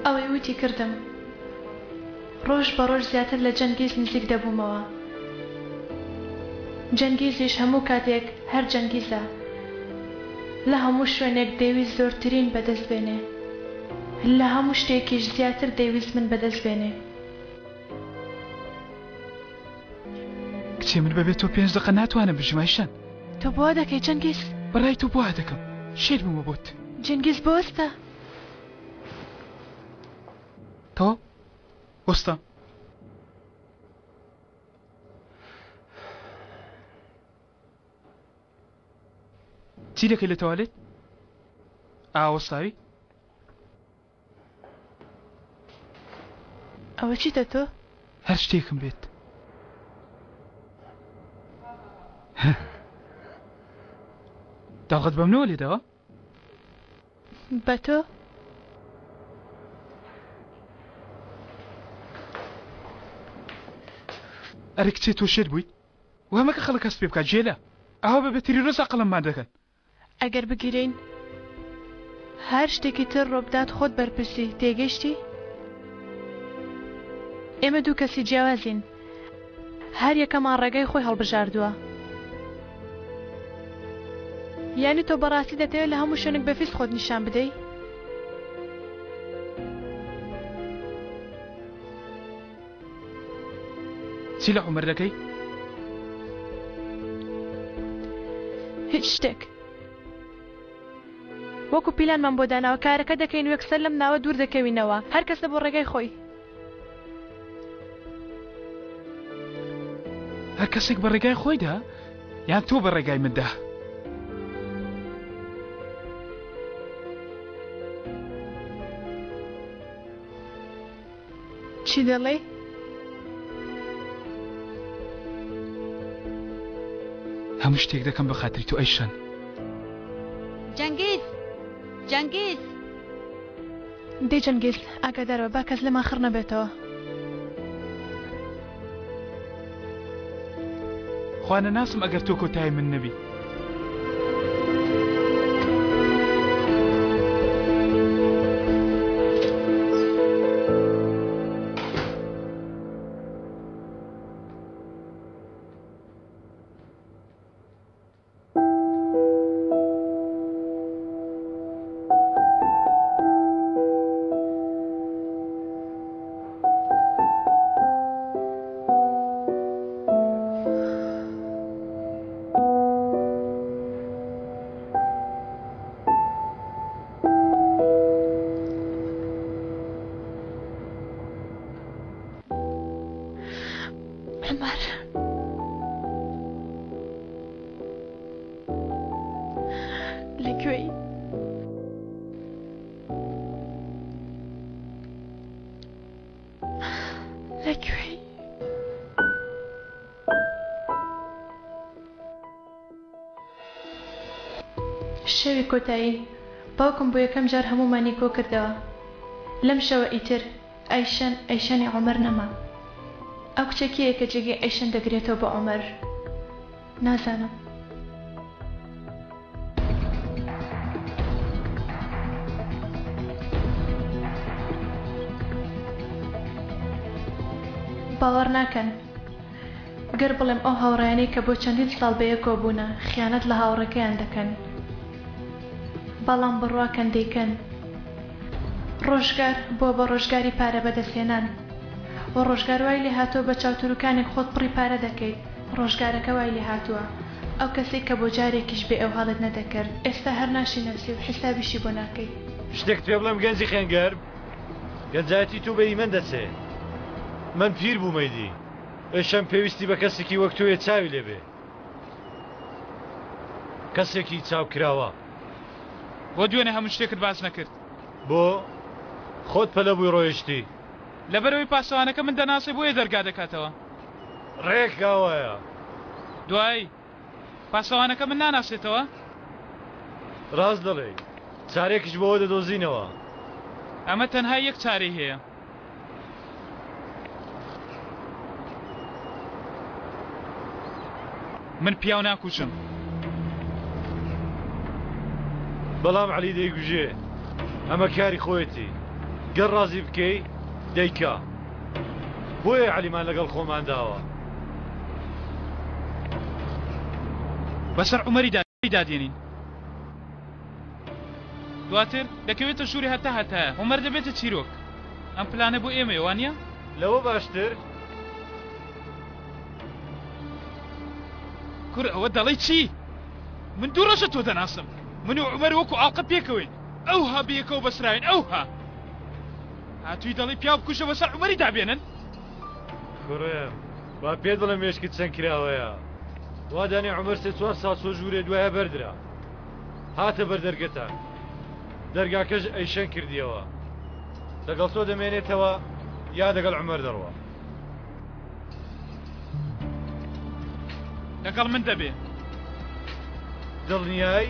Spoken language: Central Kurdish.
ئەوەی وتی کردم ڕۆژ بە ڕۆژ زیاتر لە جەنگیز نزیک دەبوومەوە. جەنگیزیش هەموو کاتێک هەر جەنگیزە لە هەموو شوێنێک دەیویست زۆرترین بەدەست بێنێ، لە هەموو شتێکیش زیاتر دەیویست من بەدەست بێنێ. کچێ من بەبێت تۆ 5 دقە ناتوانم بژمایشان. تۆ بۆ دەکەی جەنگیز؟ بەڕای تۆ بۆ دەکەم شێر بمە بۆت. جەنگیز بۆستە؟ تۆ وەستە. چی دەکەی لە تەوالێت؟ ئاوەستاوی؟ ئەوە چیتە تۆ؟ هەر شتێکم بێت. داڵغت بەم نەوە لێدەوە؟ بە تۆ؟ ئەرە کچێ تۆ شێر بوویت؟ وهمەکە خەڵک کەس پێ بکات جێلە ئەوە بە بێتری ڕۆز ئەقڵممان دەکەن. ئەگەر بگیرین هەر شتێکی تر ڕۆبدات خۆت بەرپرسی تێگەشتی؟ ئێمە دوو کەسی جیاوازین، هەر یەکەمان ڕێگەی خۆی هەڵبژاردووە. یعنی تۆ بەڕاستی دەتەوێت لە هەموو شوێنێک بەفیست خۆت نیشان بدەی؟ چی لە عومەر دەکەی؟ هیچ شتێک. وەکو پیلانمان بۆ داناوە کارەکە دەکەین و یەکسەر لەم ناوە دوور دەکەوینەوە، هەر کەس بۆ ڕێگەی خۆی. هەر کەسێک بە ڕێگای خۆیدا یان تۆ بە ڕێگای مندا؟ چی دەڵێ؟ هەموو شتێک دەکەم بە خاتری تۆ ئەیشان. جەنگیز! جەنگیز! دەی جەنگیز ئاگادارەوە با کەس لەمان خڕ نەبێتەوە. خوانە ناسم ئەگەر تۆ کۆتای من نەبی. عمر لەکوێی؟ لەکوێی؟ شەوی کۆتایی باوکم بۆ یەکەم جار هەموومانی کۆ کردەوە. لەم شەوە ئیتر ئەیشەنی عومەر نەما. ئەو کچێکیە کە جێگەی ئەیشەن دەگرێتەوە بە عومەر. نازانم. باوەڕ ناکەن گەر بڵێم ئەو هاوڕێیانەی کە بۆ چەندین ساڵ بەیەکەوە بوونە خیانەت لە هاوڕەکەیان دەکەن، بەڵام بڕواکەن دەیکەن. ڕۆژگار بۆ بە ڕۆژگاری پارە بەدەستێنان و ڕۆژگار وای لێ هاتووە بە چاوتروکانێک خۆت پڕی پارە دەکەیت. ڕۆژگارەکە وای لێ هاتووە ئەو کەسێک کە بۆ جارێکیش بێ ئەو هەڵت نەدەکرد ئێستا هەر ناشی نەسی و حسابیشی بۆ ناکەیت. شتێک پێ بڵێم گەنجی خێنگەرم، گەنجایەتی تو بەی من دەچێت. من پیر بوومەیدی ئێشەم پێویستی بە کەسێکی وەک تۆیە چاوی لێبێ، کەسێکی چاو کراوە. بۆ دوێنێ هەموو شتێکت باس نەکرد؟ بۆ خۆت پەلە بووی ڕۆیشتی لەبەرەوەی پاسەوانەکە من دەناسێ بۆیە دەرگا دەکاتەوە. ڕێک گاوایە دوایی پاسەوانەکە من ناناسێتەوە؟ ڕاست دەڵێ چارێکیش بۆەوە دەدۆزینەوە. ئەمە تەنها یەک چارەی هەیە. من پیاو ناکوشم. بەڵام عەلی دەیگوژێ ئەمە کاری خۆیەتی، گەر ڕازی بکەی دەیکا بۆیە عەلیمان لەگەڵ خۆمان داوە. بەسەر عومەری دادێنین دواتر دەکەوێتە ژووری هەتا عومەر دەبێتە چیرۆک. ئەم پلانە بۆ ئێمە وانە؟ لەوە باشتر کور ئەوە دەڵێ چی؟ من دوو ڕۆژە تۆ دەناسم. من و عومەر وەکو ئاڵقە پێکەوەین. ئەوها بەیەکەوە بەسراین ئەوها. هاتووی دەڵێ پیا بکوژە بەسەر عومەری دابێنن. کوڕێم با پێت بڵێم مێشکت چەند کراوەیە. وا دانی عومەر 3-4 ساڵ سۆ ژوورێ دوایە بەردرا. هاتە بەردەرگەتان. دەرگاکەش ئەیشەن کردیەوە. لەگەڵ تۆ دەمێنێتەوە یا دەگەڵ عومەر دەڕوە؟ لەگەڵ من دەبێ. دڵنیایی؟